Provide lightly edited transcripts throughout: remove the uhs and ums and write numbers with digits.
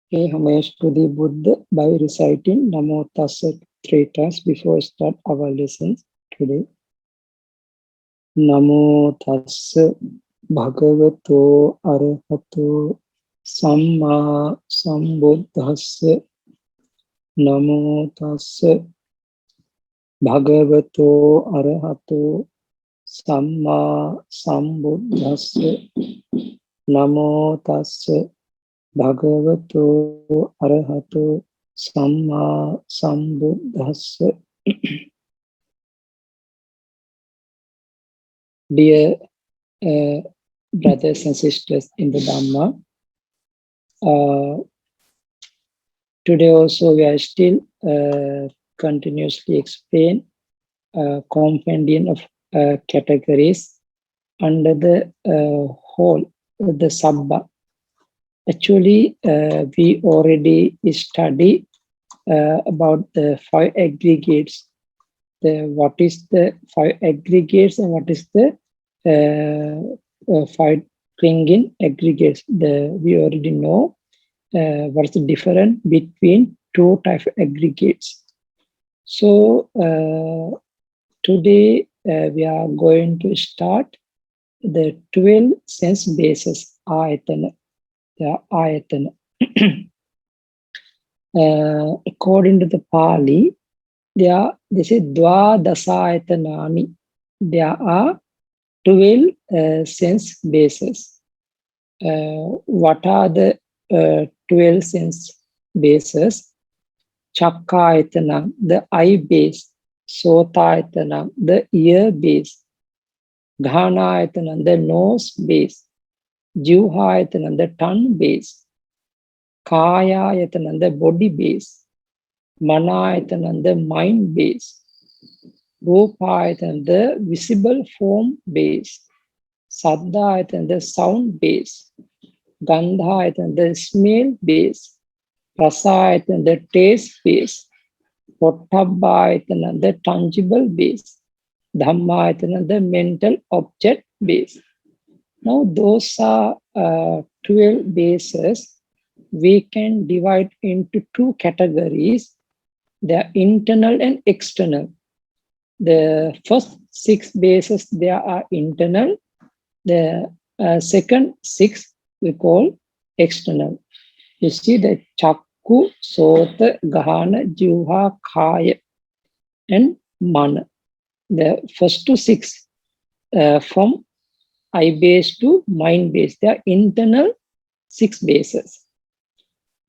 Pay homage to the Buddha by reciting Namo Tassa 3 times before we start our lessons today. Namo Tassa Bhagavato Arahato Samma Sambuddhassa. Namo Tassa Bhagavato Arahato Samma Sambuddhassa. Namo Tassa Bhagavato Arahato Samma Sambuddhassa. Dear brothers and sisters in the Dhamma, today also we are still continuously explain compendium of categories under the whole, the Sabba. Actually, we already study about the 5 aggregates. What is the 5 aggregates and what is the 5 clinging aggregates? We already know what's the difference between 2 types of aggregates. So today we are going to start the 12 sense bases, ayatana. Ayatana. According to the Pali, they say Dvadasayatanani. There are 12 sense bases. What are the 12 sense bases? Chakkayatana, the eye base. Sotayatana, the ear base. Ghanayatana, the nose base. Jivhayatana, the tongue base. Kayayatana, the body base. Manayatana, the mind base. Rupayatana, the visible form base. Saddhayatana, the sound base. Gandhayatana, the smell base. Rasayatana, the taste base. Pottabhayatana, the tangible base. Dhammayatana, the mental object base. Now those are 12 bases. We can divide into 2 categories. They are internal and external. The first 6 bases, they are internal. The second 6 we call external. You see the Chakku, Sota, Gahana, Jivha, Kaya, and Mana. The first 6 from eye base to mind base, they are internal 6 bases.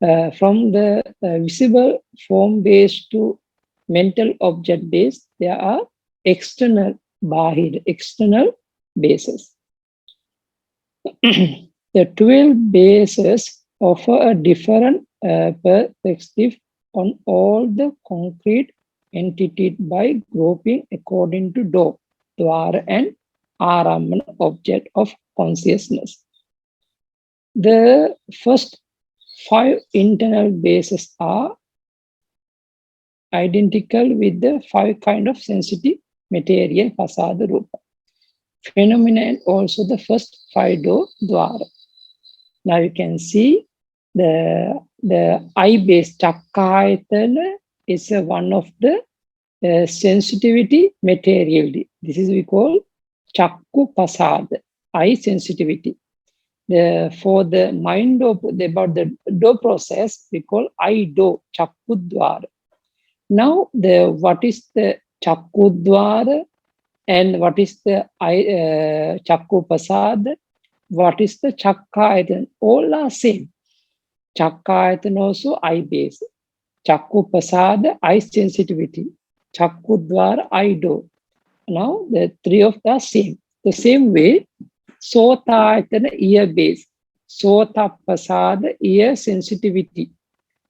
From the visible form base to mental object base, there are external bahir, external bases. The 12 bases offer a different perspective on all the concrete entities by grouping according to dwara and aramana, object of consciousness. The first 5 internal bases are identical with the 5 kind of sensitive material, pasada, rupa. Phenomena and also the first 5 dwara. Now you can see the eye base, chakkayatana, is one of the sensitivity material. This is we call chakku pasada, eye sensitivity. For the mind about the do process, we call eye do, chakkudwara. Now, what is the chakkudwara and what is the chakku pasada? What is the chakkayatana? All are same. Chakkayatana also eye base. Chakku pasada, eye sensitivity. Chakkudwara, eye do. Now, the 3 of them are same. The same way, Sotayatana, ear base. Sota pasada, ear sensitivity.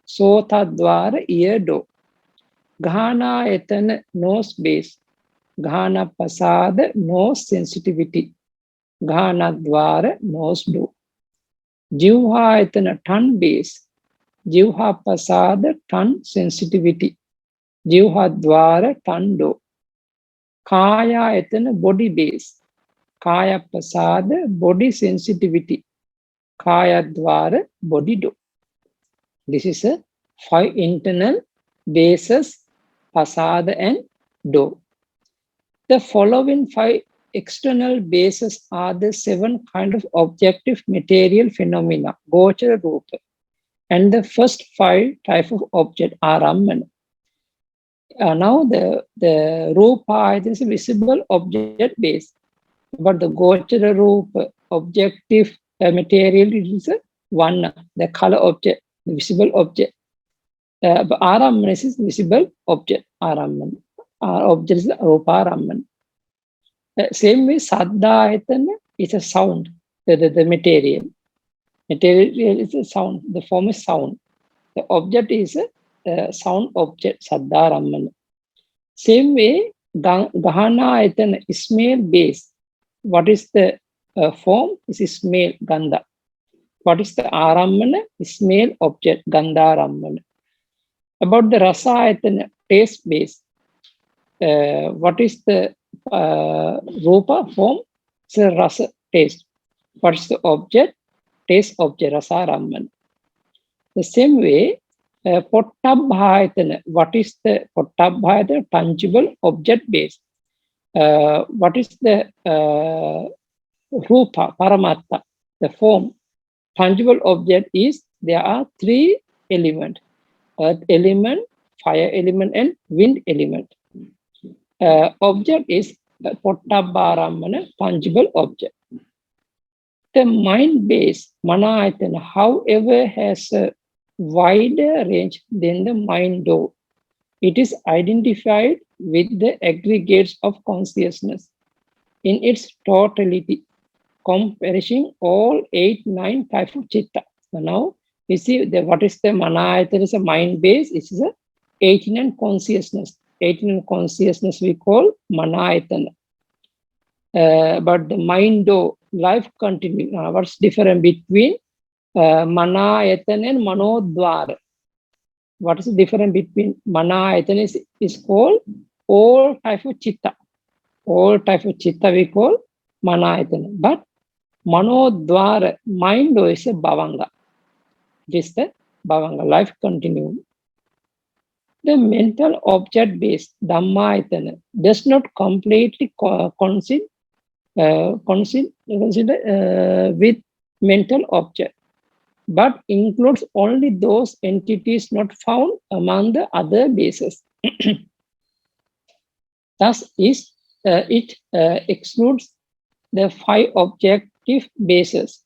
Sotadwara, ear do. Ghanayatana, nose base. Ghana pasada, nose sensitivity. Ghanadwara, nose do. Jivhayatana, tongue base. Jivha pasada, tongue sensitivity. Jivhadwara, tongue do. Kayayatana, body base. Kaya pasada, body sensitivity. Kaya dwara, body do. This is a 5 internal bases, pasada and do. The following 5 external bases are the 7 kind of objective material phenomena, gochara rupa. And the first 5 type of object are Rammana. Now the rupa is a visible object base, but the gochara rupa objective material is a one, the color object, the visible object. But Arammana is visible object, Arammana. Object is rupa Arammana. Same way, Saddha is a sound, the material. Material is a sound, the form is sound. The object is a sound object, Saddha Rammana. Same way, Gahana is smell base. What is the form? Is smell, Gandha. What is the Arammana? Smell object, Gandha Rammana. About the Rasa taste base. What is the Rupa form? It's a Rasa taste. What is the object? Taste object, Rasa Rammana. The same way, Pottabhayatana. What is the Pottabhayatana? Tangible object base. What is the Rupa, Paramatta, the form? Tangible object is, there are 3 elements: earth element, fire element and wind element. Object is Pottabharammana, tangible object. The mind base, Manayatana, however, has a wider range than the mind door. It is identified with the aggregates of consciousness in its totality, comparison all 8, 9 types of chitta. So now we see what is the Manayatana is a mind base. It is a 18 and consciousness. 18 and consciousness we call Manayatana. But the mind door, life continue. What's different between Manayatana and Manodvara? What is the difference between Manayatana is called all type of chitta. All type of chitta we call Manayatana. But Manodvara, mind door is a Bhavanga. It is the Bhavanga, life continuum. The mental object based Dhammayatana does not completely consider with mental object, but includes only those entities not found among the other bases. Thus, it excludes the 5 objective bases,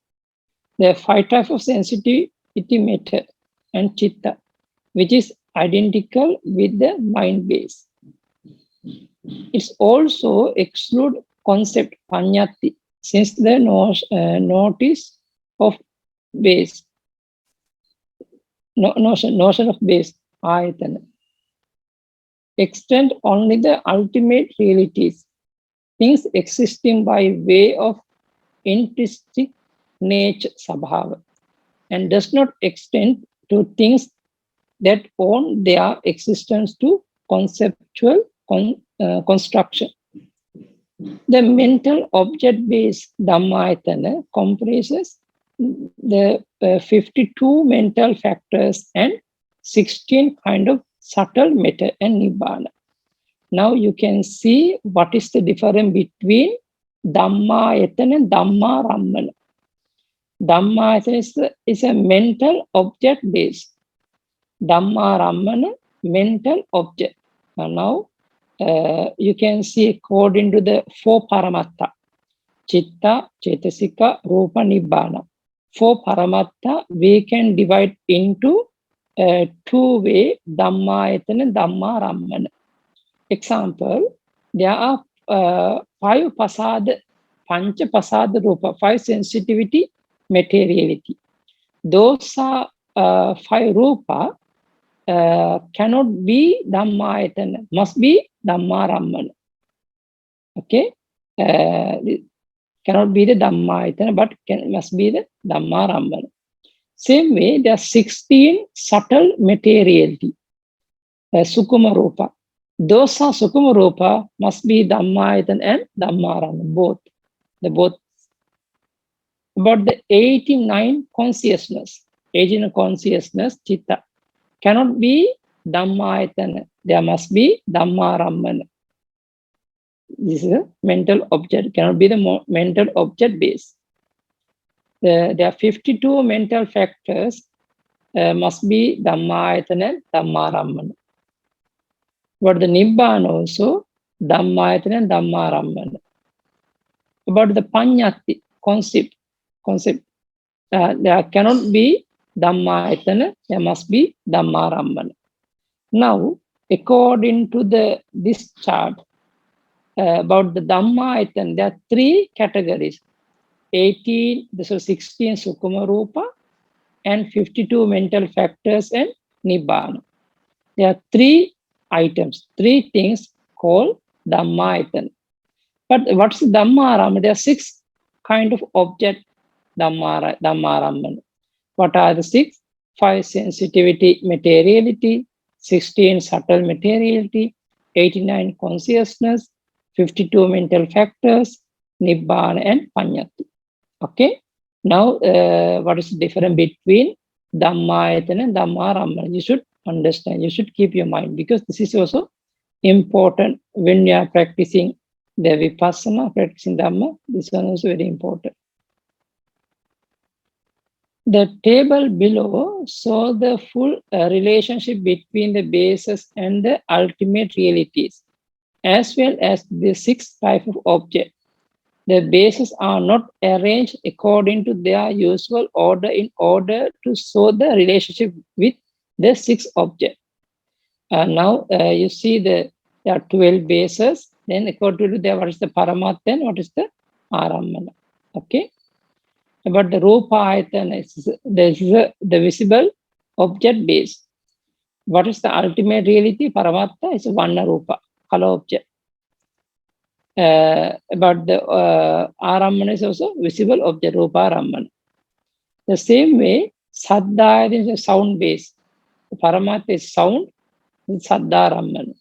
the 5 types of sensitivity matter and chitta, which is identical with the mind base. It also excludes concept panyati, since the notice of base, notion of base, ayatana, extend only the ultimate realities, things existing by way of intrinsic nature, sabhava, and does not extend to things that own their existence to conceptual construction. The mental object-based Dhammayatana comprises the 52 mental factors and 16 kind of subtle matter and Nibbana. Now you can see what is the difference between Dhammayatana and Dhamma Rammana. Dhammayatana is a mental object base. Dhamma Rammana, mental object. And now you can see according to the 4 paramatta, chitta, cetasika, rupa, nibbana. 4 paramatta we can divide into 2 ways, Dhammayatana and Dhamma Rammana. Example, there are 5 pasada, pancha pasada rupa, 5 sensitivity, materiality. Those are 5 rupa cannot be Dhammayatana, must be Dhamma Rammana. Okay, cannot be the Dhammayatana, but must be the Dhamma Rammana. Same way, there are 16 subtle materiality, Sukuma Rupa. Those are Sukuma Rupa must be Dhammayatana and Dhamma Rammana, both. The both. About the 89 consciousness. 18 consciousness, chitta. Cannot be Dhammayatana. There must be Dhammaramana. This is a mental object. Cannot be the mental object base. There are 52 mental factors. Must be Dhammayatana, Dhammaramana. But the Nibbana also, Dhammayatana and Dhammaramana. About the Panyati concept, there cannot be Dhammayatana, there must be Dhammaramana. Now, according to this chart, about the Dhammayatana, there are 3 categories. 18, so 16 Sukuma Rupa, and 52 mental factors and Nibbana. There are 3 items, 3 things called Dhammayatana. But what's Dhammaramana? There are 6 kind of object Dhammaramana. What are the 6? 5 sensitivity, materiality, 16 subtle materiality, 89 consciousness, 52 mental factors, Nibbana and Panyati. Okay. Now, what is the difference between Dhammayatana and Dhammaramana? You should understand, you should keep your mind, because this is also important when you are practicing the Vipassana, practicing Dhamma. This one is very important. The table below shows the full relationship between the bases and the ultimate realities, as well as the 6 types of objects. The bases are not arranged according to their usual order in order to show the relationship with the 6 objects. Now you see there are 12 bases. Then according to that, what is the Paramatma and what is the Aramana? Okay. But the Rupa Ayatana is the visible object base. What is the ultimate reality? Paramatma is Vanna Rupa, color object. But the Aramana is also visible object, Rupa Aramana. The same way, Saddha is a sound base. Paramatma is sound, Saddha Aramana.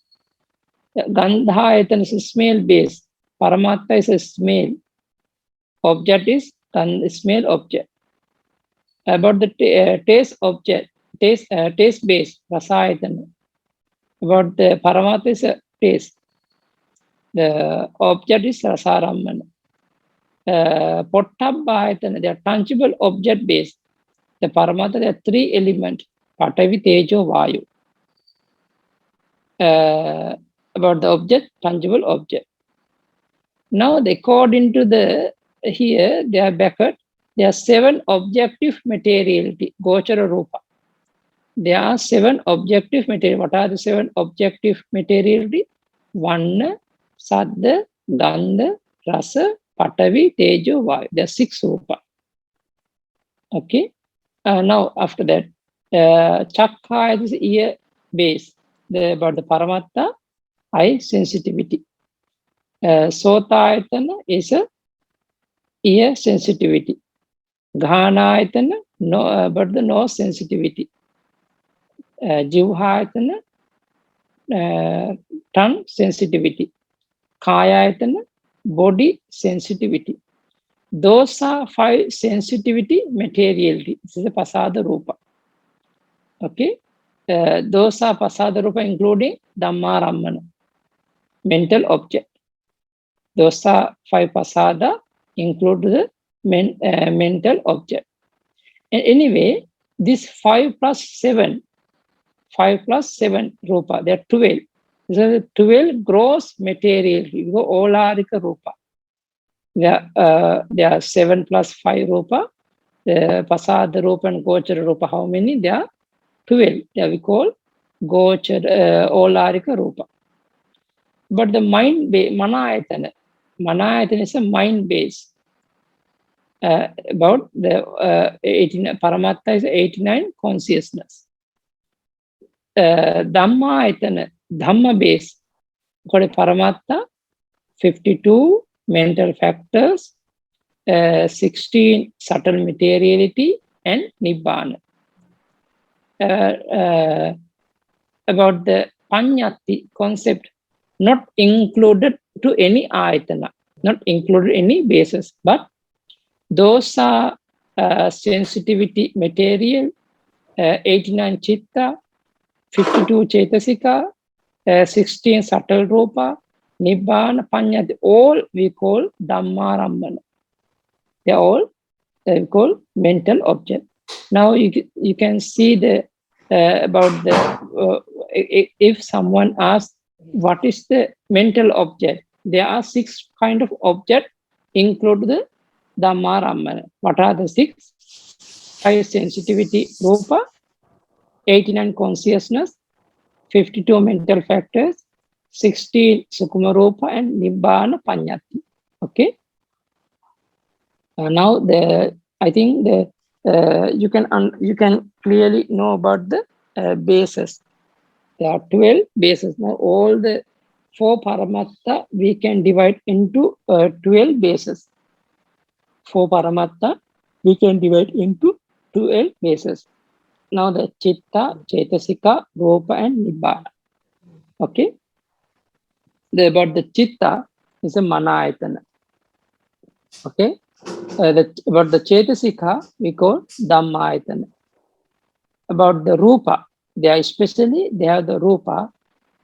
Gandha Ayatana is a smell base. Paramatma is a smell. Object is smell object. About the taste object, taste base, Rasa Ayatana. About the Paramatma is a taste. The object is Rasaramana. Pottabha Ayatana, they are tangible object based. The Paramatma, there are 3 elements, Patavi, Tejo, Vayu. About the object, tangible object. Now, according to the here, they are bracket, there are 7 objective materiality, Gochara Rupa. There are 7 objective material. What are the 7 objective materiality? Vanna, Saddha, Gandha, Rasa, Patavi, Tejo, Vayu. There are 6 Rupa. Okay. Now, after that, Chakra is ear base. About the Paramatma, eye sensitivity. Sotayatana is a ear sensitivity. Ghanayatana, no, but the nose sensitivity. Jivhayatana, tongue sensitivity. Kayayatana, body sensitivity. Those are 5 sensitivity materiality. This is a Pasada Rupa. Okay. Those are Pasada Rupa, including Dhammaramana, mental object. Those are 5 Pasada, include the mental object. And anyway, this 5 plus 7 Rupa, they are 12. These are the 12 gross materiality, Olarika Rupa. There are 7 plus 5 Rupa. The Pasada Rupa and Gochara Rupa, how many? There are 12. They we call Gochara Olarika Rupa. But the mind base, Manayatana is a mind base. About the 18, Paramatma is 89 consciousness. Dhammayatana, Dhamma base, called Paramatma, 52 mental factors, 16 subtle materiality, and Nibbana. About the Panyati concept, not included to any ayatana, not included any basis, but those are sensitivity material, 89 chitta, 52 chetasika, 16 subtle rupa, nibbana, panyati, all we call dhammarammana. They are all we call mental object. Now you can see the about the if someone asks what is the mental object, there are 6 kind of object include the dhammarammana. What are the 6? 5 sensitivity rupa, 89 consciousness, 52 mental factors, 16 sukuma rupa, and nibbana panyati. Okay. Now I think you can clearly know about the bases. There are 12 bases. Now all the 4 paramatta we can divide into 12 bases. 4 paramatta we can divide into 12 bases. Now the chitta, chetasika, rupa, and nibbana. Okay. About the chitta is a manayatana. Okay. About the chetasika we call dhammayatana. About the rupa, they have the rupa,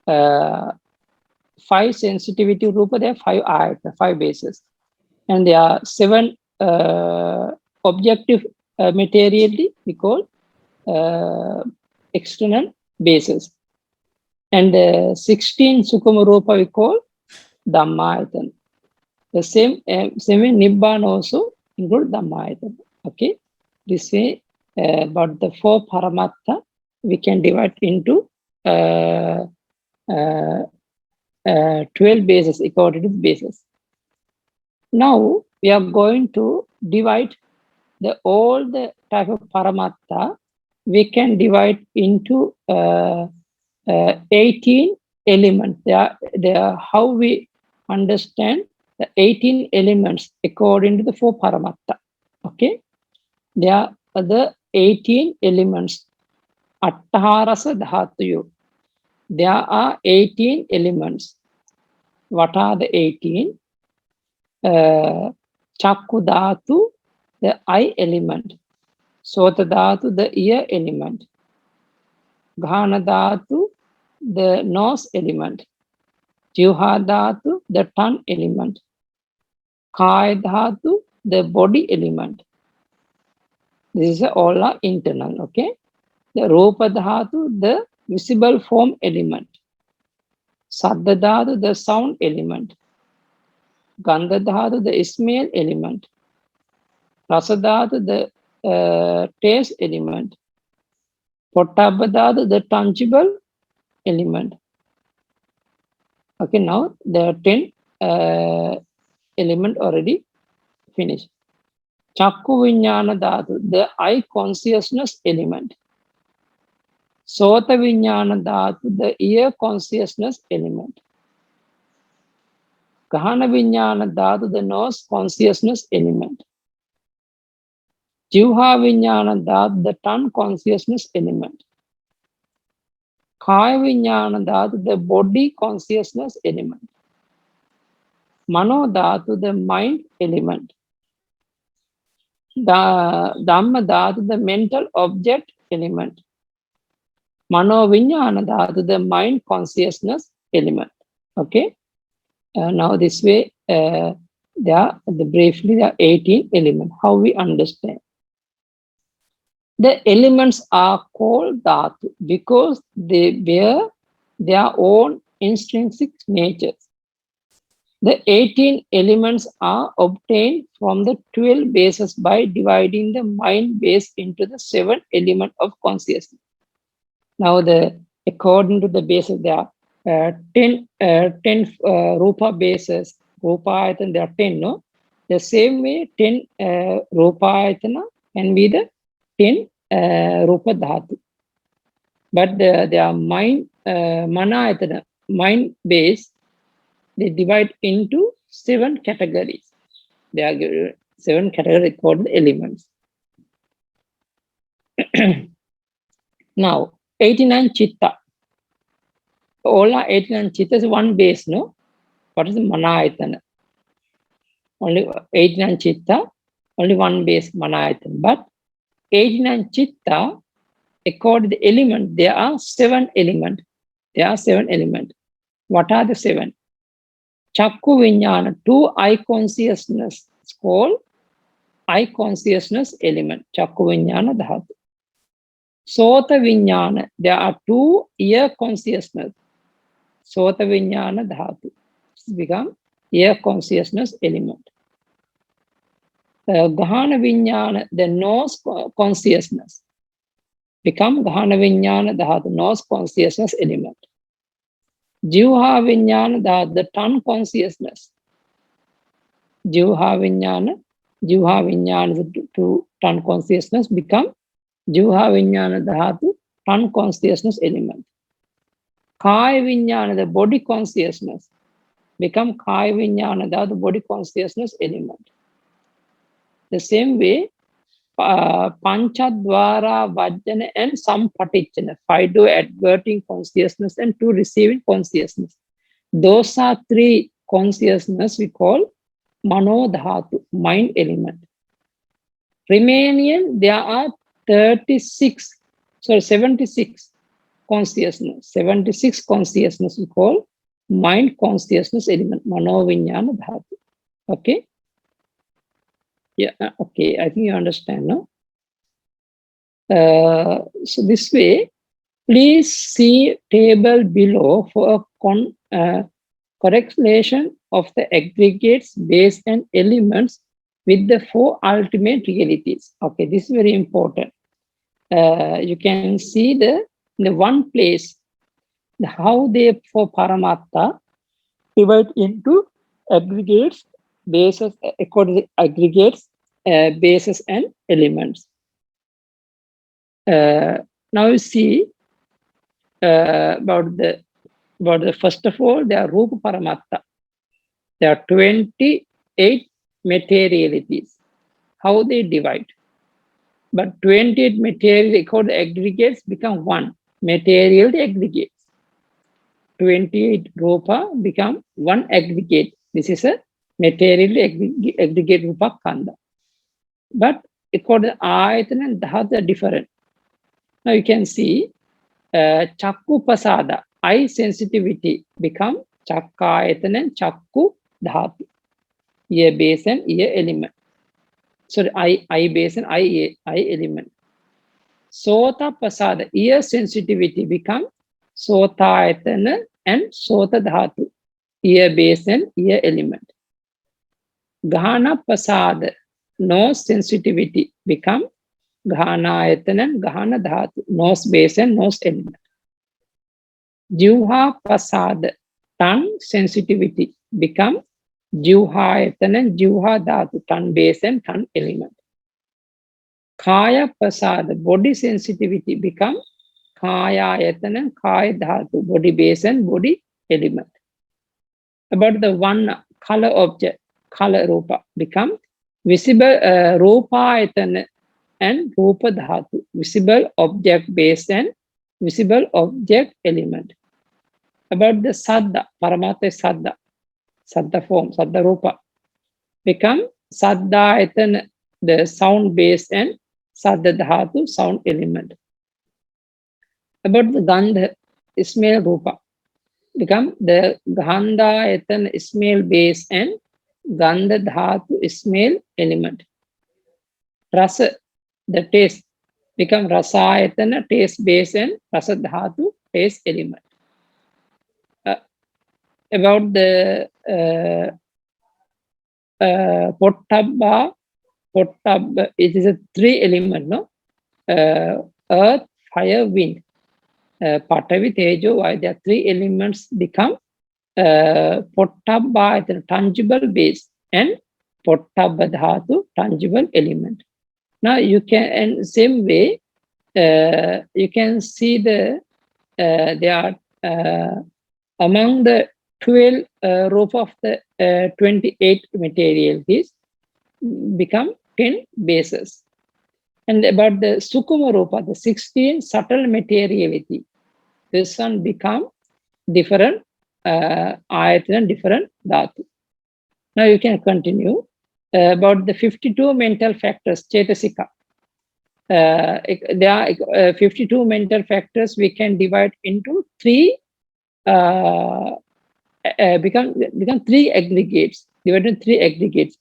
5 sensitivity rupa, there are 5 ayatana, 5 bases, and there are 7 objective materiality we call external bases, and 16 sukuma rupa we call dhammayatana. The same way nibbana also include dhammayatana. Okay, this way about the 4 paramatta we can divide into 12 bases according to the bases. Now we are going to divide all the type of paramatta we can divide into 18 elements. They are how we understand the 18 elements according to the 4 paramatta. Okay, there are the 18 elements. Attaharasa dhatuyu. There are 18 elements. What are the 18? Chakku dhatu, the eye element. Sota dhatu, the ear element. Ghana dhatu, the nose element. Jivha dhatu, the tongue element. Kaya dhatu, the body element. These are all are internal. Okay. The rupa dhatu, the visible form element. Saddha dhatu, the sound element. Gandha dhatu, the smell element. Rasa dhatu, the taste element. Pottabha dhatu, the tangible element. Okay, now there are 10 element already finished. Chakku viññāna dhatu, the eye consciousness element. Sota viññāna dhatu, the ear consciousness element. Gahana viññāna dhatu, the nose consciousness element. Jivha viññāna dhatu, the tongue consciousness element. Kaya viññāna dhatu, the body consciousness element. Mano dhatu, the mind element. Dhamma dhatu, the mental object element. Mano viññāna dhatu, the mind consciousness element. Okay. Now this way, briefly there are 18 elements. How we understand? The elements are called dhatu because they bear their own intrinsic natures. The 18 elements are obtained from the 12 bases by dividing the mind base into the 7 elements of consciousness. Now, according to the bases, there are 10 rupa bases. Rupa ayatana, there are 10, no? The same way, 10 rupa ayatana can be the 10 rupa dhatu. But their mind, manayatana, mind base, they divide into 7 categories. They are given 7 categories called elements. Now, 89 chitta. All are 89 chitta is one base, no? What is the manayatana? Only 89 chitta, only one base manayatana. But 89 chitta according to the element, there are 7 elements. There are 7 elements. What are the 7? Chakku Vijnana, 2 eye consciousness, it's called eye consciousness element, Chakku Vijnana Dhatu. Sota Vijnana, there are 2 ear consciousness, Sota Vijnana Dhatu. It's become ear consciousness element. Gahana Vijnana, the nose consciousness, become Gahana Vijnana Dhatu, nose consciousness element. Jivha Vijnana Dhatu, the tongue consciousness. Jivha Vijnana, to tongue consciousness become Jivha Vijnana Dhatu, tongue consciousness element. Kaya Vijnana, the body consciousness, become Kaya Vijnana Dhatu, body consciousness element. The same way, Panchadvara, Vajjana and Sampatichana, 5 do adverting consciousness and 2 receiving consciousness. Those are 3 consciousness we call Mano Dhatu, mind element. Remaining, there are 76 consciousness. 76 consciousness we call mind consciousness element, Mano Vijnana Dhatu. Okay? Yeah, okay, I think you understand, no? So this way, please see table below for a correlation of the aggregates, base and elements with the 4 ultimate realities. Okay, this is very important. You can see the one place, how they for Paramattha divide into aggregates, bases, according to aggregates, bases and elements. Now you see about the first of all, there are Rupa Paramattha. There are 28 materialities. How they divide? But 28 material according to aggregates become 1 material aggregates. 28 Rupa become 1 aggregate. This is a material aggregate Rupa Kanda. But according to Ayatana and Dhatu are different. Now you can see Chakku Pasada, eye sensitivity become Chakkayatana and Chakku Dhatu, ear base and ear element. Sorry, eye base and eye element. Sota Pasada, ear sensitivity become Sotayatana and Sota Dhatu, ear base and ear element. Gahana Pasada, nose sensitivity become Ghanayatana and Gahana Dhatu, nose base and nose element. Jivha Pasada, tongue sensitivity become Jivhayatana and Jivha Dhatu, tongue base and tongue element. Kaya Pasada, body sensitivity become Kayayatana and Kaya Dhatu, body base and body element. About the 1 color object, color Rupa become visible Rupayatana and Rupa Dhatu, visible object base and visible object element. About the Saddha, Paramattha Saddha, Saddha form, Saddha Rupa, become Saddhayatana, the sound base and Saddha Dhatu, sound element. About the Gandha, smell Rupa, become the Gandhayatana, smell base and Gandha Dhatu, smell element. Rasa, the taste, become Rasayatana, taste base and Rasa Dhatu, taste element. About the Pottabha, it is a 3 element, no? Earth, fire, wind. Patavi, Tejo, why there are 3 elements become Pottabha, the tangible base, and Pottabha Dhatu, tangible element. Now you can, and same way, you can see the there are among the 12 Rupa of the 28 materialities become 10 bases. And about the Sukuma Rupa, the 16 subtle materiality, this one become different ayatana, different dhatu. Now you can continue about the 52 mental factors, Chetasika. There are 52 mental factors. We can divide into three, become three aggregates, divided into three aggregates.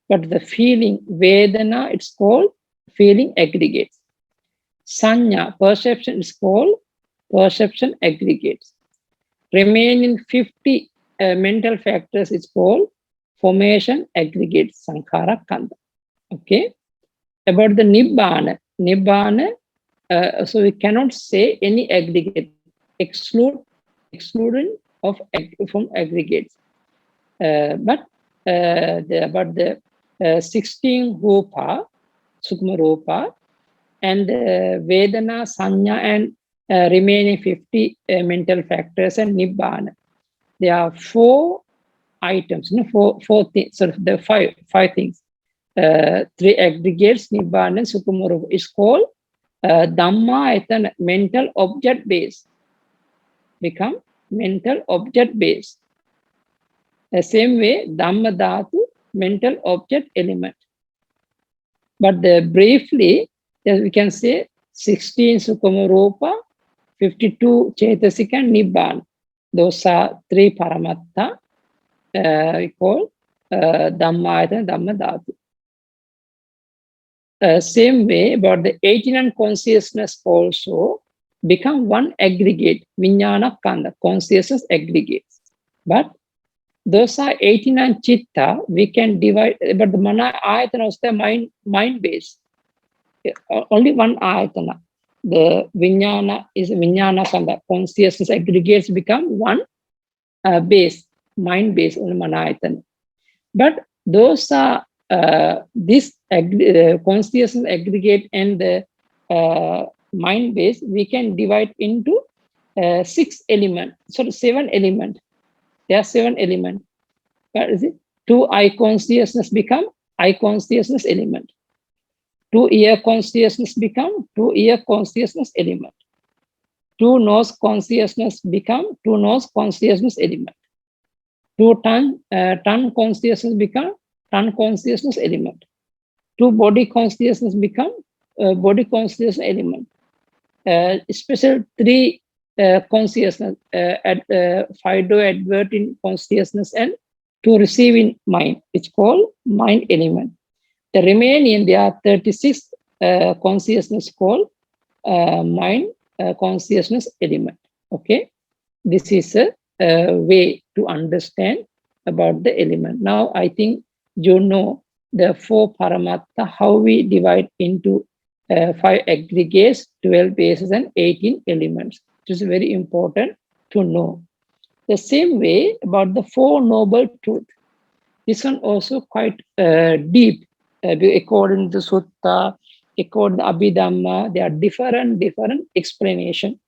But the feeling, Vedana, it's called feeling aggregates. Sanya, perception, is called perception aggregates. Remaining 50 mental factors is called formation aggregates, Sankhara Kanda. Okay. About the Nibbana, so we cannot say any aggregate, excluding of from aggregates. But about the 16 Rupa, Sukma Rupa, and Vedana, Sanya, and remaining 50 mental factors and Nibbana. There are four items, four things, sort of the five things. Three aggregates, Nibbana and Sukma Rupa, is called Dhamma, mental object base. Become mental object base. The same way, Dhamma Dhatu, mental object element. But briefly, we can say 16 Sukama Rupa, 52 Chetasika and Nibbana. Those are three Paramattha, we call Dhammayatana, Dhamma Dhatu. Same way, about the 89 consciousness also become one aggregate, Vijnana Kanda, consciousness aggregates. But those are 89 chitta, we can divide, but the mana ayatana is the mind base. Only one ayatana. The vijnana is vijnana kanda, consciousness aggregates become one base, mind base, only mana ayatana. But those are this consciousness aggregate and the mind base, we can divide into 6 elements, so 7 elements. There are 7 elements. What is it? 2 eye consciousness become eye consciousness element. 2 ear consciousness become 2 ear consciousness element. 2 nose consciousness become 2 nose consciousness element. 2 tongue consciousness become tongue consciousness element. 2 body consciousness become body consciousness element. Special 3 consciousness, Fido adverting consciousness and to receive in mind, it's called mind element. The remaining, there are 36 consciousness called mind consciousness element. Okay, this is a way to understand about the element. Now I think you know the 4 Paramattha, how we divide into 5 aggregates, 12 bases and 18 elements. It is very important to know. The same way about the 4 noble truths. This one also quite deep, according to Sutta, according to Abhidhamma, there are different explanation.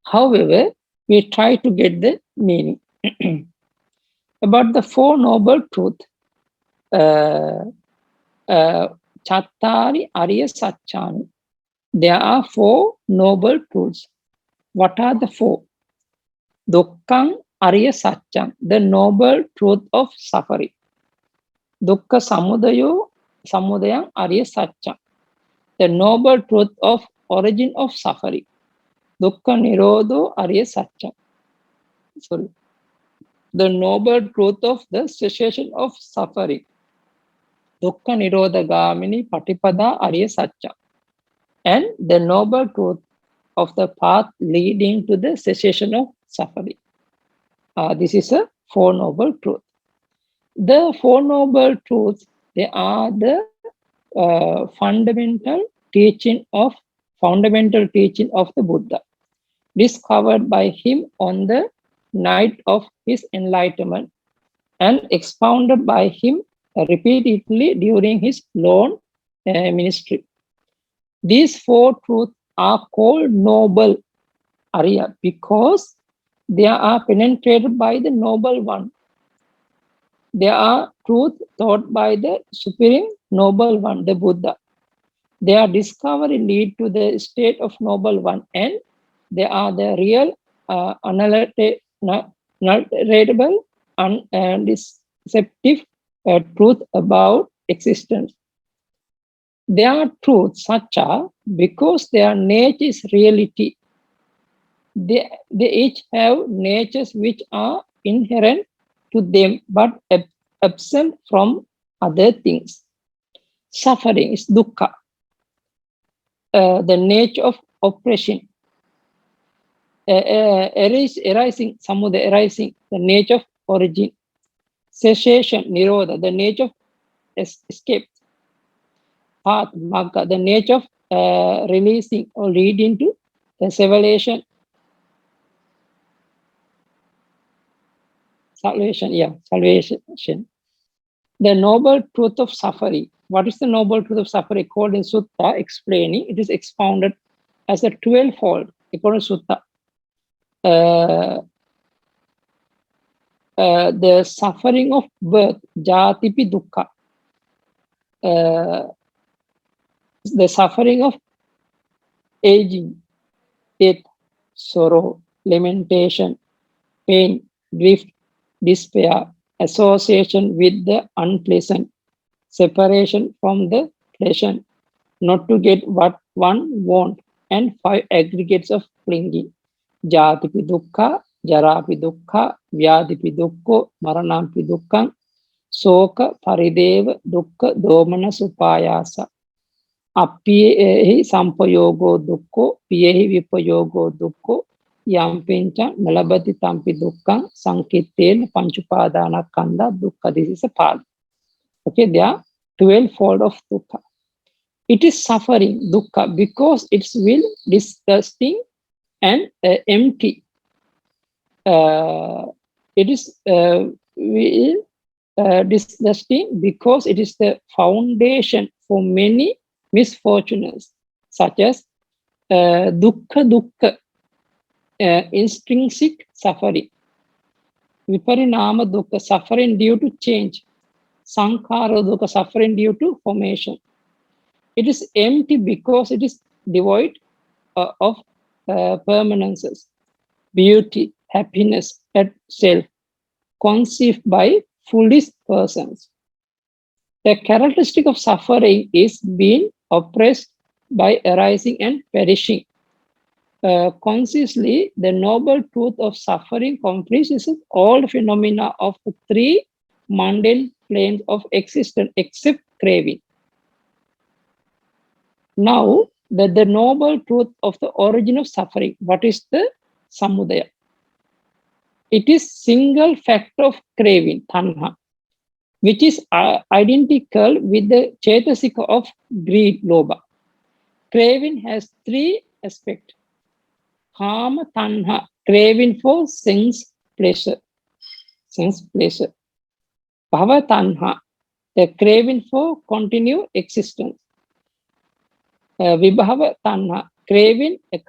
However, we try to get the meaning. About the 4 noble truths, Chattari Arya Satchani. There are 4 noble truths. What are the 4? Dukkhang Arya Satchang, the noble truth of suffering. Dukkha Samudayang Arya Satchang, the noble truth of origin of suffering. Dukkha Nirodho Arya Satchang. Sorry. The noble truth of the cessation of suffering. Dukkha Nirodha Gamini Patipada Arya Satchang. And the noble truth of the path leading to the cessation of suffering. This is a 4 noble truths. The 4 noble truths, they are the fundamental teaching of the Buddha, discovered by him on the night of his enlightenment and expounded by him repeatedly during his long ministry. These 4 truths are called noble Arya because they are penetrated by the noble one. They are truth taught by the supreme noble one, the Buddha. Their discovery lead to the state of noble one, and they are the real unalterable, undeceptive truth about existence. Their truths such are, because their nature is reality, they each have natures which are inherent to them but absent from other things. Suffering is dukkha, the nature of oppression. Arising, samudaya, arising, the nature of origin. Cessation, nirodha, the nature of escape. Path, magga, the nature of releasing or leading to the salvation. Salvation. The noble truth of suffering. What is the noble truth of suffering? Called in Sutta, explaining, it is expounded as a 12-fold, according to Sutta. The suffering of birth, jatipi dukkha. The suffering of aging, death, sorrow, lamentation, pain, grief, despair, association with the unpleasant, separation from the pleasant, not to get what one wants, and 5 aggregates of clinging. Jatipi dukkha, jarapi dukkha, vyadipi dukkha, maranampi dukkha, soka, parideva, dukkha, domana, supayasa. Appiyehi sampayogo dukkho, piyehi vipayogo dukkho, yampincha nalabati tampi dukkha, sankittena panchupadana kanda dukkha. This is a part. Okay, there are 12-fold of dukkha. It is suffering, dukkha, because its will disgusting and empty. It is will disgusting because it is the foundation for many misfortunes, such as dukkha, intrinsic suffering, viparinama dukkha, suffering due to change, sankhara dukkha, suffering due to formation. It is empty because it is devoid of permanences, beauty, happiness at self, conceived by foolish persons. The characteristic of suffering is being oppressed by arising and perishing. Consciously, the noble truth of suffering comprises all phenomena of the 3 mundane planes of existence except craving. Now, the noble truth of the origin of suffering. What is the samudaya? It is single factor of craving, tanha, which is identical with the chetasika of greed, lobha. Craving has 3 aspects. Kama tanha, craving for sense pleasure. Bhava tanha, the craving for continued existence. Vibhava tanha, craving, the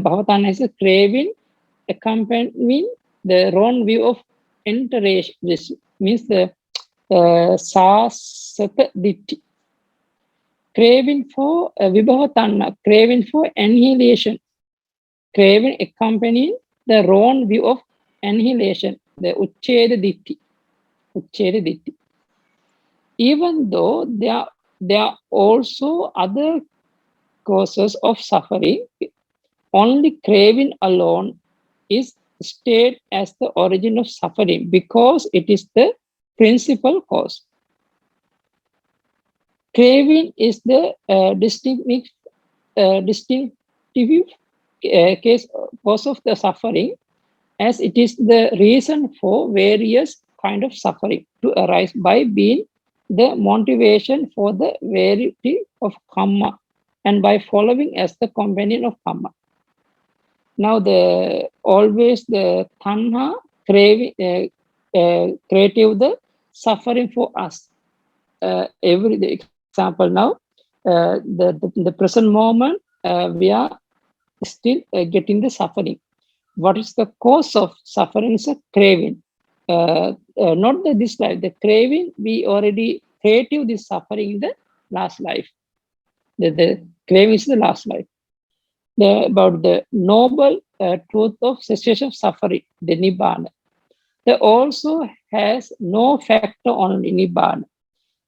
bhava tanha is a craving accompanying the wrong view of enteration. This means the sasata ditti. Craving for vibhava tanha, craving for annihilation, craving accompanying the wrong view of annihilation, the uchcheda ditti. Even though there are also other causes of suffering, only craving alone is stated as the origin of suffering because it is the principal cause. Craving is the distinctive cause of the suffering, as it is the reason for various kind of suffering to arise by being the motivation for the variety of karma and by following as the companion of karma. Now, always the tanha craving, creative the suffering for us. Every the example now, the present moment we are still getting the suffering. What is the cause of suffering? Is a craving. Not this life. The craving, we already created this suffering in the last life. The craving is the last life. About the noble truth of cessation of suffering, the nibbana. There also has no factor on nibbana.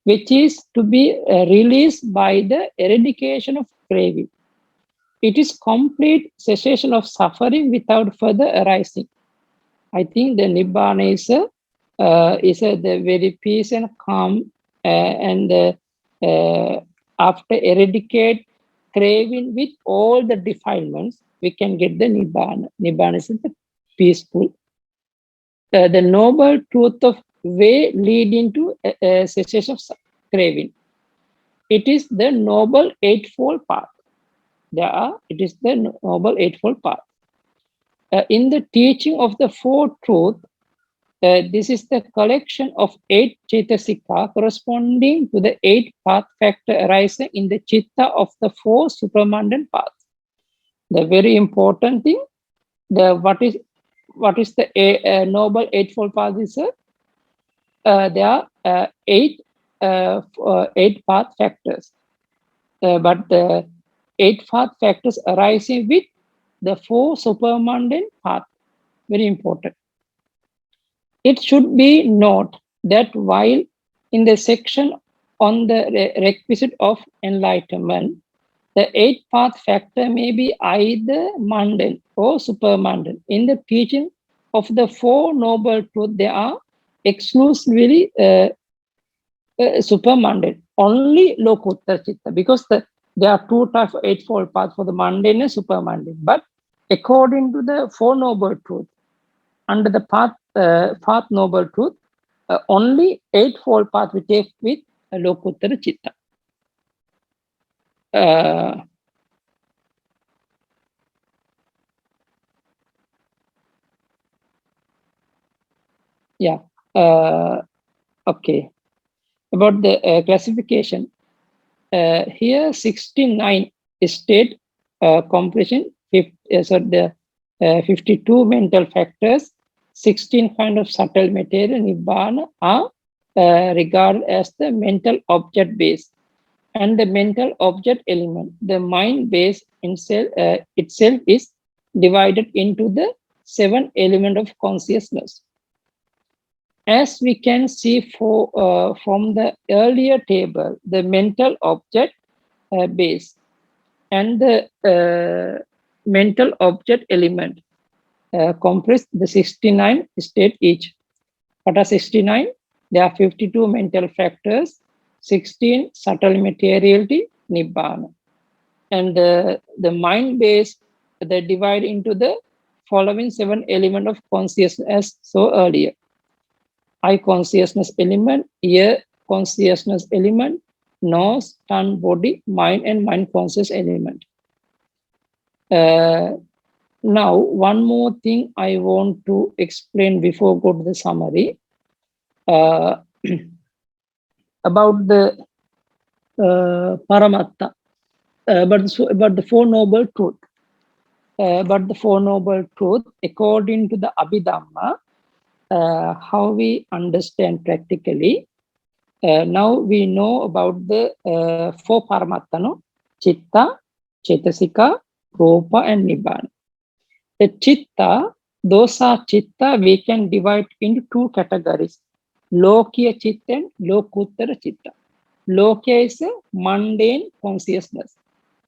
which is to be released by the eradication of craving. It is complete cessation of suffering without further arising. I think the Nibbana is the very peace and calm, and after eradicate craving with all the defilements, we can get the Nibbana. Nibbana is the peaceful. The noble truth of way leading to cessation of craving. It is the noble eightfold path. It is the noble eightfold path. In the teaching of the Four Truths, this is the collection of 8 Chaitasika corresponding to the 8 path factor arising in the Chitta of the 4 supramundane paths. The very important thing, what is the noble eightfold path is there are 8 path factors, but the 8 path factors arising with the 4 supramundane path. Very important. It should be noted that while in the section on the requisite of enlightenment, the 8 path factor may be either mundane or supermundane. In the teaching of the 4 noble truths, they are exclusively supermundane, only Lokuttara Chitta, because there are 2 types of eightfold path for the mundane and supermundane. But according to the 4 noble truths, under the path noble truth, only eightfold path we take with Lokuttara Chitta. Yeah. Okay. About the classification, here 69 state completion, the 52 mental factors, 16 kind of subtle material, Nibbana, are regarded as the mental object base and the mental object element. The mind base itself is divided into the 7 elements of consciousness. As we can see from the earlier table, the mental object base and the mental object element comprise the 69 state each. What are 69? There are 52 mental factors, 16 subtle materiality, Nibbana. And the mind base, they divide into the following 7 elements of consciousness as so earlier. Eye consciousness element, ear consciousness element, nose, tongue, body, mind, and mind conscious element. Now, one more thing I want to explain before go to the summary about the Paramatta, about the Four Noble Truths. But the Four Noble Truths, according to the Abhidhamma, how we understand practically. Now we know about the 4 Paramatta, no? Chitta, Chaitasika, Rupa, and Nibbana. The Chitta, those are Chitta, we can divide into 2 categories, Lokiya Chitta and Lokuttara Chitta. Lokiya is a mundane consciousness.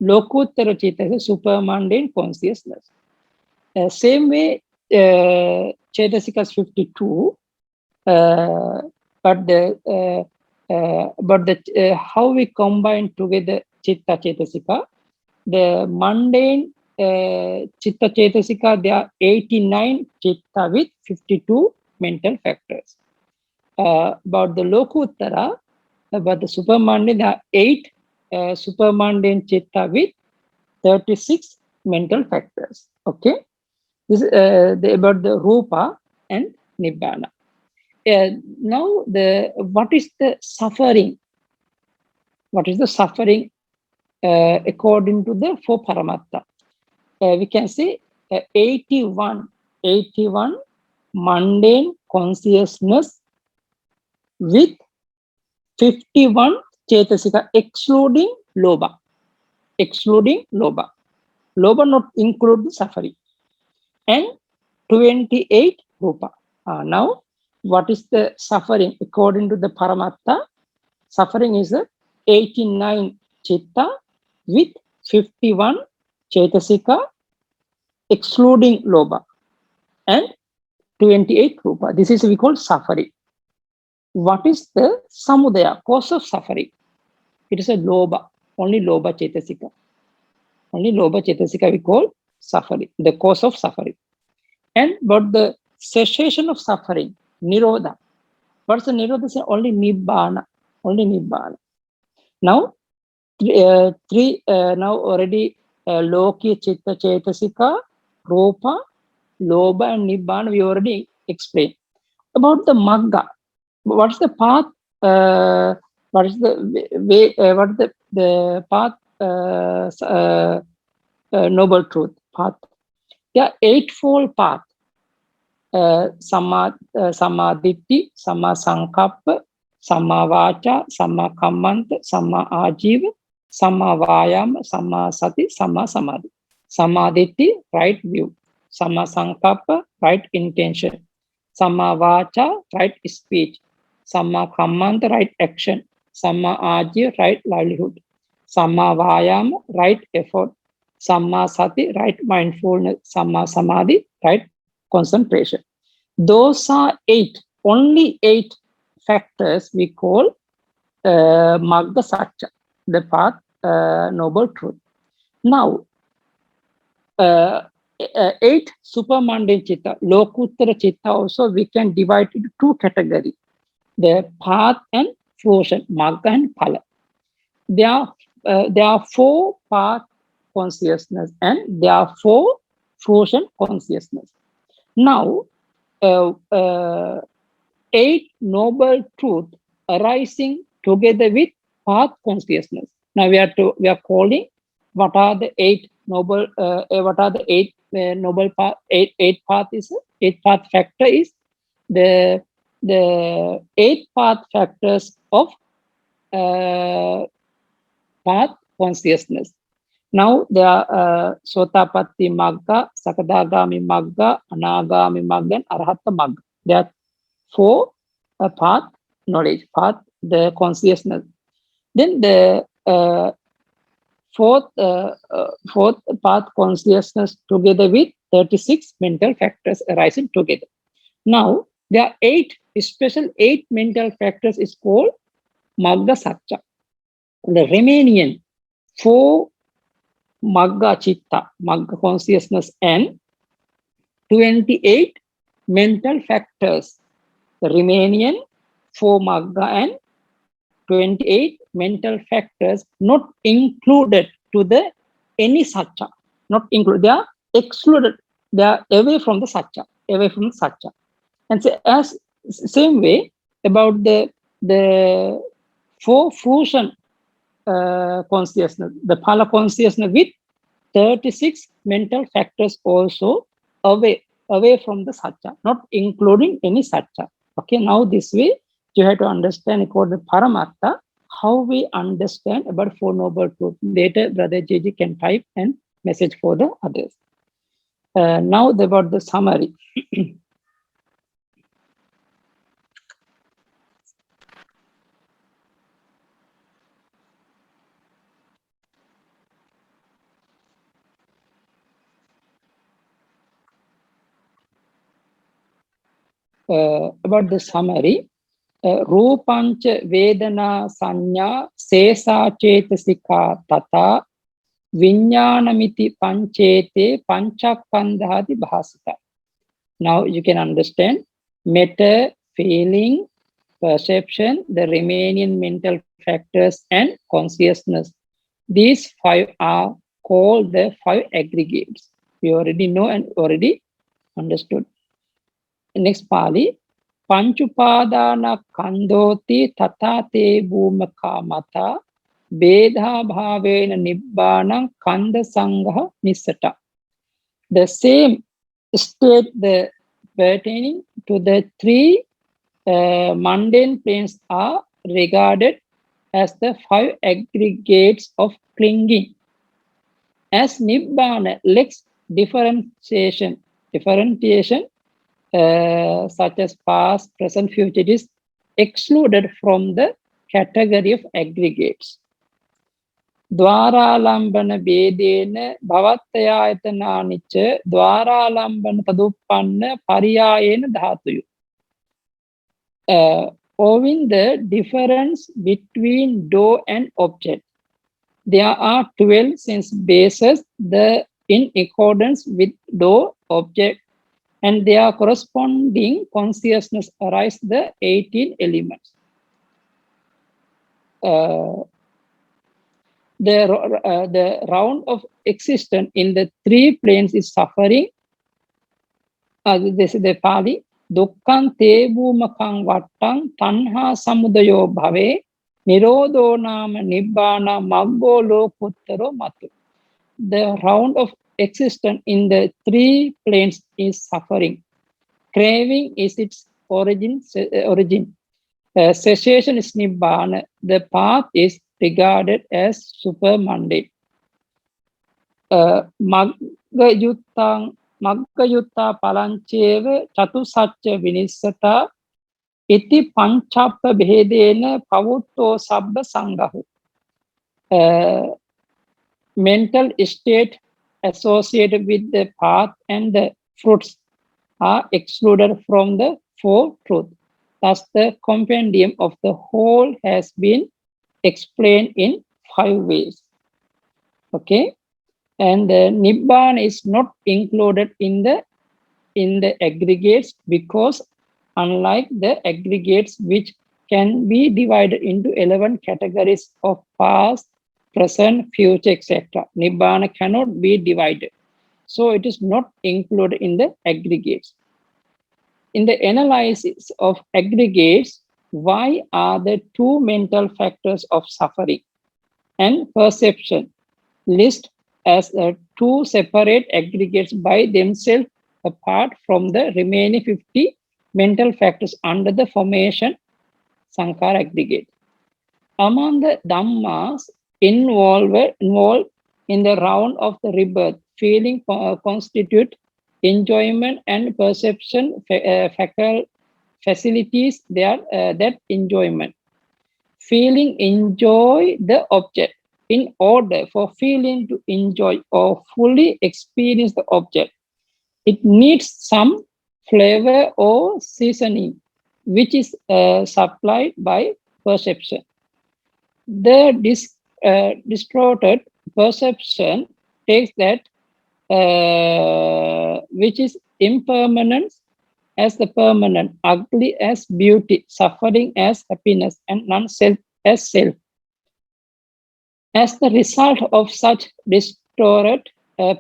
Lokuttara Chitta is a super mundane consciousness. Same way, Chaitasika is 52, but how we combine together Chitta Chaitasika, the mundane Chitta Chaitasika, there are 89 Chitta with 52 mental factors. About the Lokuttara, about the supermundane, there are 8 supermundane Chitta with 36 mental factors. Okay, this is about the Rupa and Nibbana. Now, what is the suffering? What is the suffering according to the 4 Paramatta? We can say 81 mundane consciousness with 51 Chaitasika, excluding Lobha. Lobha not include the suffering. And 28 Rupa. Now, what is the suffering according to the Paramatta? Suffering is 89 chitta with 51 chetasika, excluding lobha, and 28 rupa. This is we call suffering. What is the samudaya, cause of suffering? It is a lobha, only lobha chetasika. Only lobha chetasika we call suffering, the cause of suffering. And but the cessation of suffering, nirodha. What's the nirodha? Only nibbana. Only nibbana. Now, now already Loki, Chitta, Chetasika, Rupa, Lobha, and Nibbana we already explained. About the Magga, what's the path? What is the way? What is the path? Noble truth path. There are eightfold path. Samadhitti, Sama Sankappa, Sama Vacha, Sama Kammanta, Sama Ajiva, Sama Vayama, Sama Sati, Sama Samadhi. Samadhitti, right view. Sama Sankappa, right intention. Sama Vacha, right speech. Sama Kammanta, right action. Sama Ajiva, right livelihood. Sama Vayama, right effort. Sama Sati, right mindfulness. Sama Samadhi, right concentration. Those are 8, only 8 factors we call Magga Satya, the path, noble truth. Now, 8 supermundane chitta, Lokuttara chitta also we can divide into 2 categories, the path and fruition, Magga and Phala. There are 4 path consciousness and there are 4 fruition consciousness. Now, 8 noble truth arising together with path consciousness. Now we are calling what are the 8 noble noble path, 8 path is 8 path factor is the 8 path factors of path consciousness. Now there are Sotapatti Magga, Sakadagami Magga, Anagami Magga, and Arhata Magga. There are 4 path knowledge, path the consciousness. Then the fourth path consciousness together with 36 mental factors arising together. Now there are 8 special 8 mental factors is called Magga Satya. The remaining 4 Magga Chitta, Magga consciousness, and 28 mental factors. The remaining 4 Magga and 28 mental factors not included to the any Satya. Not included. They are excluded. They are away from the Satya. Away from the Satya. And so as same way about the 4 fusion consciousness, the Phala consciousness with 36 mental factors also away from the Satya, not including any Satya. Okay, now this way you have to understand according to Paramartha how we understand about 4 noble truths. Later, Brother JJ can type and message for the others. Now about the summary. About the summary, Rupancha Vedana Sanya Sesa Chetasika Tata Vinyanamiti Panchete Panchakandhati Bhasita. Now you can understand matter, feeling, perception, the remaining mental factors, and consciousness. These 5 are called the 5 aggregates. We already know and already understood. Next Pali. Panchupadana kandoti tatate bhumaka mata bedha bhavena nibbanam kanda sangha nisata. The same state the pertaining to the 3 mundane planes are regarded as the 5 aggregates of clinging. As Nibbana lacks differentiation such as past, present, future is excluded from the category of aggregates. Dwaralambana bedena bhavattayayatananicca dwaralambana taduppanna pariyayena dhatuyu. Owing the difference between door and object, there are 12 sense bases in accordance with door object, and their corresponding consciousness arise the 18 elements. The round of existence in the three planes is suffering. This is the Pali. Dukkhaṃ te bhūmakaṃ vattaṃ tanhā samudayo bhave nirodho nama nibbāna maggo lokuttaro matu. The round of existence in the three planes is suffering. Craving is its origin. Cessation is nibbāna. The path is regarded as super mundane. Magga yutta palancheva chatusacca vinissata iti panchappa bhedena pavutto sabba sangahu. Mental state associated with the path and the fruits are excluded from the four truths. Thus, the compendium of the whole has been explained in 5 ways. Okay, and the Nibbana is not included in the aggregates because, unlike the aggregates which can be divided into 11 categories of past, present, future, etc., Nibbana cannot be divided. So it is not included in the aggregates. In the analysis of aggregates, why are the 2 mental factors of suffering and perception listed as 2 separate aggregates by themselves apart from the remaining 50 mental factors under the formation Sankara aggregate? Among the Dhammas involved in the round of the rebirth, feeling constitute enjoyment and perception facilities that enjoyment. Feeling enjoy the object. In order for feeling to enjoy or fully experience the object, it needs some flavor or seasoning, which is supplied by perception. The distorted perception takes that which is impermanence as the permanent, ugly as beauty, suffering as happiness, and non-self as self. As the result of such distorted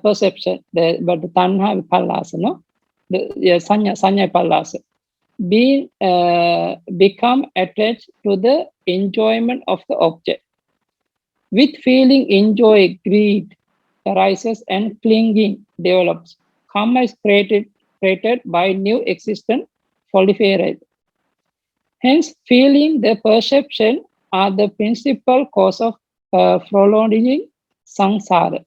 perception, but the tanha vipallasa, no, the sanya vipallasa, become attached to the enjoyment of the object. With feeling enjoy, greed arises and clinging develops. Karma is created by new existence proliferate. Hence, feeling the perception are the principal cause of prolonging samsara.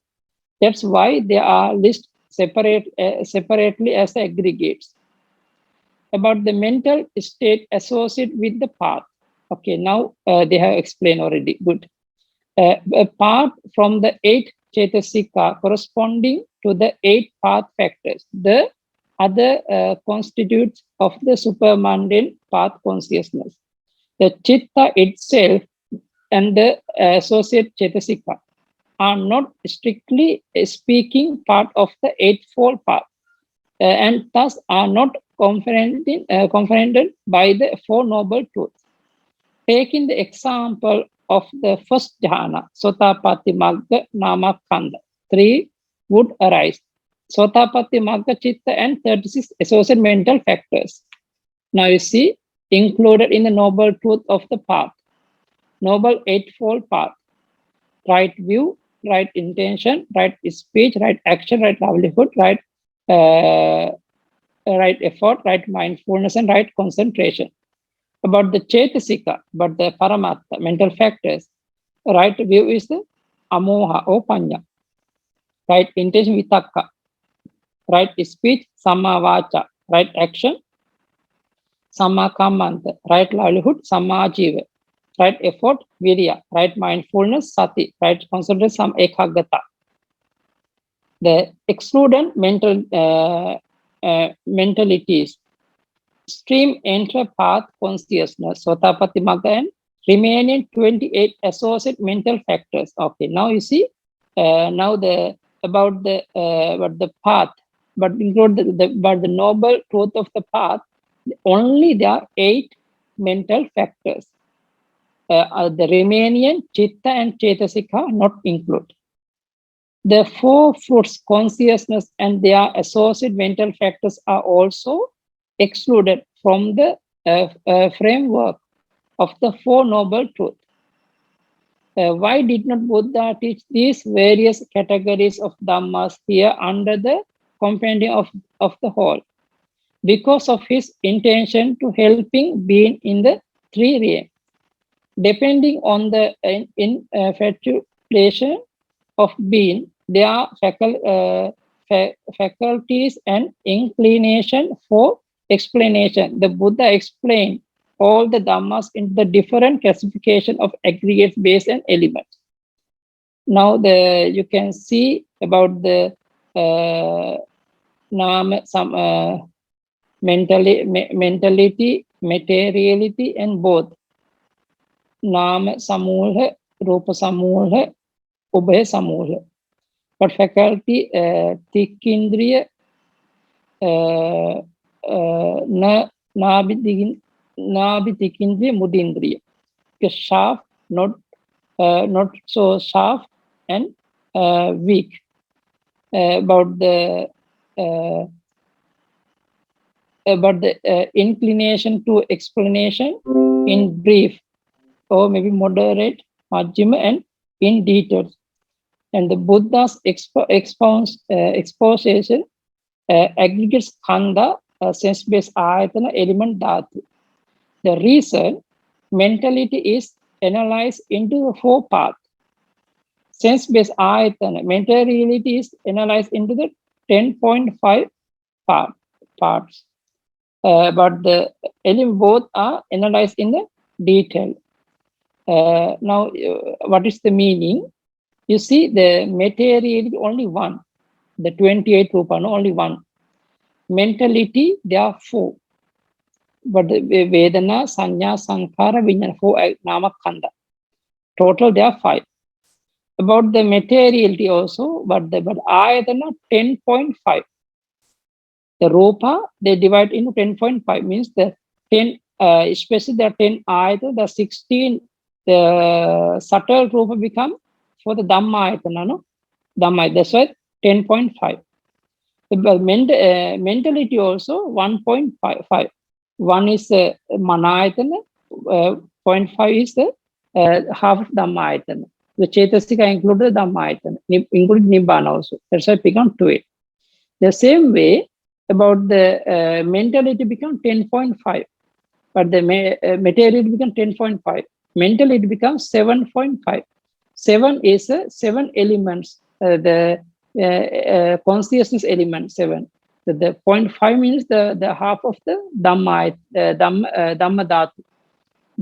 That's why they are listed separately as aggregates. About the mental state associated with the path. Okay, now they have explained already. Good. Apart from the 8 Cetasika corresponding to the 8 path factors, the other constitutes of the supermundane path consciousness. The Chitta itself and the associate Cetasika are not strictly speaking part of the eightfold path, and thus are not confronted by the Four Noble Truths. Taking the example of the first jhana, Sotapatti Magga Namakanda, 3 would arise. Sotapatti Magga Chitta and 36 associate mental factors. Now you see, included in the noble truth of the path, noble eightfold path, right view, right intention, right speech, right action, right livelihood, right effort, right mindfulness, and right concentration. About the Chetasika, but the Paramatta, mental factors, right view is the Amoha or Panya, right intention Vitakka, right speech, Samma Vacha, right action, Samma Kammanta, right livelihood, Samma Jiva, right effort, virya, right mindfulness, sati, right concentration, ekaggata. The excluded mentalities, stream enter path consciousness, Sotapatti Magga, and remaining 28 associate mental factors. Okay, now you see, now the about the path, but include but the noble truth of the path. Only there are 8 mental factors. The remaining chitta and chetasika not included. The 4 fruits, consciousness and their associated mental factors are also excluded from the framework of the 4 noble truths. Why did not Buddha teach these various categories of Dhammas here under the compendium of the whole? Because of his intention to helping being in the 3 realms. Depending on the infatuation of being, their faculties and inclination for explanation. The Buddha explained all the Dhammas in the different classification of aggregates, base, and elements. Now you can see about the mentality, materiality, and both. Nama samulha, rupa samulha, ubhaya samulha. But faculty, tikindriya, nabi tikindriya, mudindriya. Sharp, not so sharp, and weak. About the inclination to explanation in brief, or maybe moderate, majjhima, and in details. And the Buddha's exposition aggregates khanda, sense-based ayatana, element dhatu. The reason mentality is analyzed into the 4 parts. Sense-based ayatana, mental reality is analyzed into the 10.5 parts. But the element both are analyzed in the detail. Now, what is the meaning? You see, the materiality only one, the 28 rupa, no, only one. Mentality, there are 4. But the Vedana, Sanya, Sankhara, Vijnana, 4 Namakanda. Total, there are 5. About the materiality also, but Ayatana, 10.5. The Rupa, they divide into 10.5, means the 10, especially the 10 Ayatana, the 16, the subtle Rupa become for the Dhamma Ayatana, no? Dhamma, that's why 10.5. The mentality also 1.5. One is Manayatana, 0.5 is the half of Dhammayatana. The Chetasika included Dhammayatana, including Nibbana also. That's why it become 2. The same way, about the mentality become 10.5, but the materiality become 10.5. Mentally it becomes 7.5. 7 is 7 elements. The consciousness element 7. The 0.5 means the half of the Dhamma Dhatu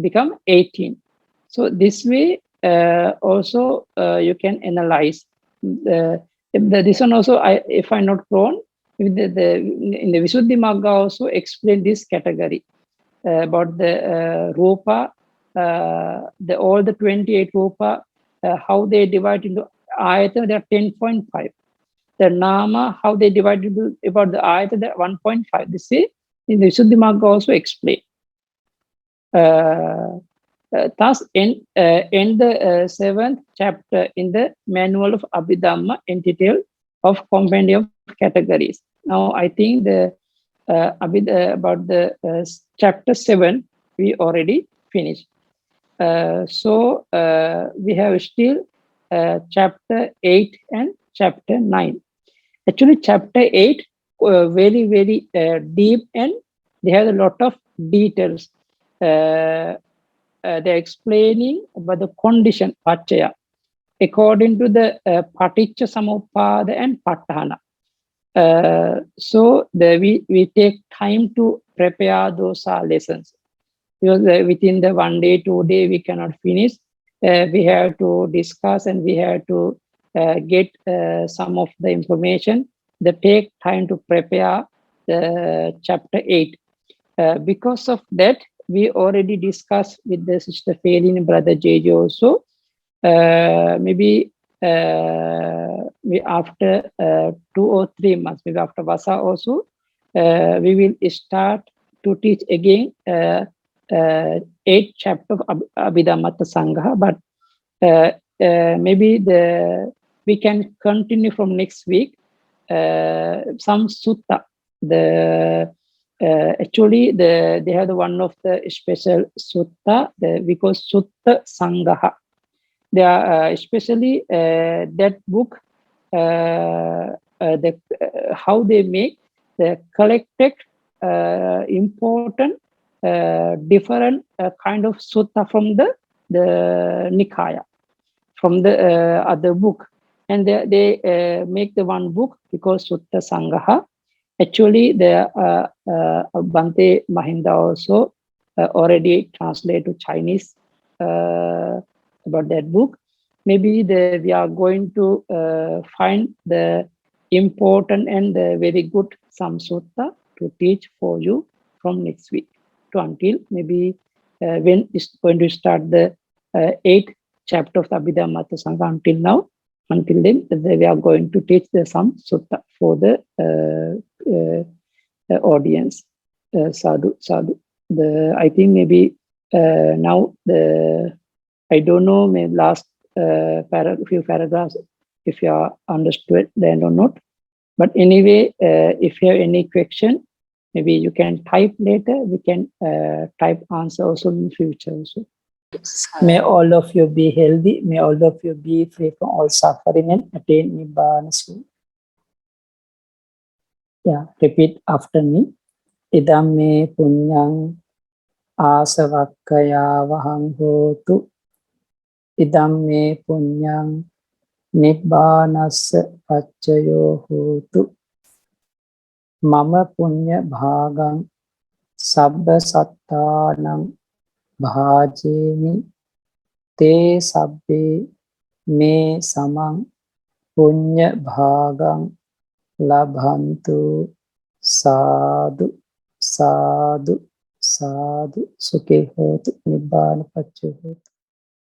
become 18. So this way also you can analyze. This one also, if I'm not wrong, in the Visuddhi Magga also explain this category about the Rupa, all the 28 Rupa, how they divide into Ayatana, they are 10.5. The Nama, how they divide into about the Ayatana, they are 1.5. This is in the Visuddhi Magga also explain. Thus, in the 7th chapter in the manual of Abhidhamma entitled of Compendium of Categories. Now, I think the about the chapter 7 we already finished. So we have still chapter 8 and chapter 9. Actually, chapter 8 very, very deep, and they have a lot of details. They're explaining about the condition, pachaya, according to the paticca samuppada and patthana. So we take time to prepare those lessons. because within the 1 day, 2 day, we cannot finish. We have to discuss and we have to get some of the information that take time to prepare the chapter 8. Because of that, we already discussed with the sister Failin and brother JJ also. Maybe we after 2 or 3 months, maybe after Vasa also, we will start to teach again 8 chapter of Abhidhamma Sangha, but maybe we can continue from next week. Some sutta, actually they have one of the special sutta we call Sutta Sangaha. They are especially that book, how they make the collected important different kind of sutta from the Nikaya, from the other book, and they make the one book because Sutta Sangaha. Actually, the Bante Mahinda also already translated to Chinese about that book. Maybe we are going to find the important and the very good some sutta to teach for you from next week to until maybe when it's going to start the 8th chapter of the Abhidhamma Sangha. Until now, until then, we are going to teach the some sutta for the audience. Sadhu, sadhu. I think maybe now I don't know, maybe last few paragraphs, if you are understood then or not. But anyway, if you have any question, maybe you can type later. We can type answer also in future also. May all of you be healthy. May all of you be free from all suffering and attain Nibbana soon. Yeah, repeat after me. Idam me punyang asavakkaya vahang hotu. Idam me punyang Nibbanassa paccayo hotu. Mama punya bhagang sabba sattanang bhajemi te sabbe me samang punya bhagang labhantu. Sadhu, sadhu, sadhu. Sukhe hotu, nibbana paccayo hotu.